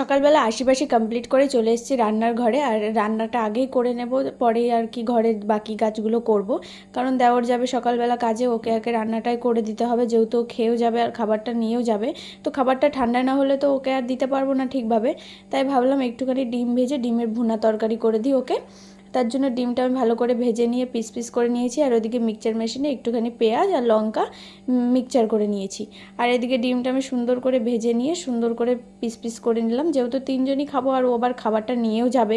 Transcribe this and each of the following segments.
সকালবেলা আশিপাশি কমপ্লিট করে চলে এসেছি রান্নার ঘরে। আর রান্নাটা আগেই করে নেব, পরেই আর কি ঘরের বাকি কাজগুলো করব। কারণ দেওর যাবে সকালবেলা কাজে, ওকে একে রান্নাটাই করে দিতে হবে, যেহেতু খেয়েও যাবে আর খাবারটা নিয়েও যাবে। তো খাবারটা ঠান্ডা না হলে তো ওকে আর দিতে পারবো না ঠিকভাবে। তাই ভাবলাম একটুখানি ডিম ভেজে ডিমের ভুনা তরকারি করে দিই ওকে। তার জন্য ডিমটা আমি ভালো করে ভেজে নিয়ে পিস পিস করে নিয়েছি। আর ওদিকে মিক্সচার মেশিনে একটুখানি পেঁয়াজ আর লঙ্কা মিক্সচার করে নিয়েছি। আর এদিকে ডিমটা আমি সুন্দর করে ভেজে নিয়ে সুন্দর করে পিস পিস করে নিলাম, যেহেতু তিনজনই খাবো আর ও আবার খাবারটা নিয়েও যাবে।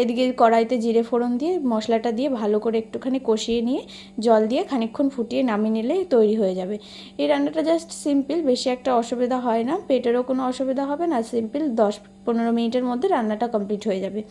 এদিকে কড়াইতে জিরে ফোড়ন দিয়ে মশলাটা দিয়ে ভালো করে একটুখানি কষিয়ে নিয়ে জল দিয়ে খানিকক্ষণ ফুটিয়ে নামিয়ে নিলেই তৈরি হয়ে যাবে। এই রান্নাটা জাস্ট সিম্পল, বেশি একটা অসুবিধা হয় না, পেটেরও কোনো অসুবিধা হবে না। সিম্পল 10-15 মিনিটের মধ্যে রান্নাটা কমপ্লিট হয়ে যাবে।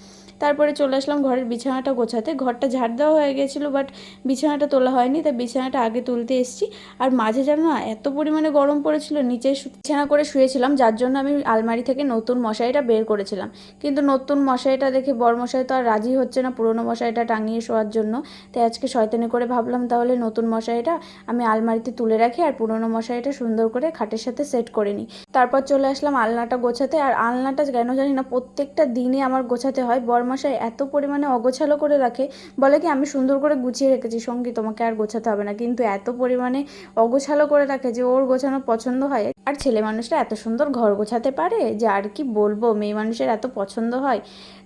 তারপরে চলে আসলাম ঘরের বিছানাটা গোছাতে। ঘরটা ঝাড় দেওয়া হয়ে গেছিলো, বাট বিছানাটা তোলা হয়নি, তাই বিছানাটা আগে তুলতে এসেছি। আর মাঝে যেন না এত পরিমাণে গরম পড়েছিল, নিচে বিছানা করে শুয়েছিলাম, যার জন্য আমি আলমারি থেকে নতুন মশারিটা বের করেছিলাম। কিন্তু নতুন মশারিটা দেখে বড়মশাই তো আর রাজি হচ্ছে না পুরনো মশারিটা টাঙিয়ে শোয়ার জন্য। তাই আজকে শয়তানি করে ভাবলাম তাহলে নতুন মশারিটা আমি আলমারিতে তুলে রাখি আর পুরনো মশারিটা সুন্দর করে খাটের সাথে সেট করে নিই। তারপর চলে আসলাম আলনাটা গোছাতে। আর আলনাটা কেন জানি না প্রত্যেকটা দিনে আমার গোছাতে হয়। বড়মশাই এত পরিমাণে অগোছালো করে রাখে, বলে কি আমি সুন্দর করে গুছিয়ে রেখেছি সঙ্গী, তোমাকে আর গোছাতে হবে না, কিন্তু এত পরিমাণে অগোছালো করে রাখে যে ওর গোছানো পছন্দ হয়। আর ছেলে মানুষরা এত সুন্দর ঘর গোছাতে পারে যে আর কি বলবো, মেয়ে মানুষের এত পছন্দ হয়।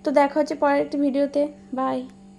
তো দেখা হচ্ছে পরের একটি ভিডিওতে। বাই।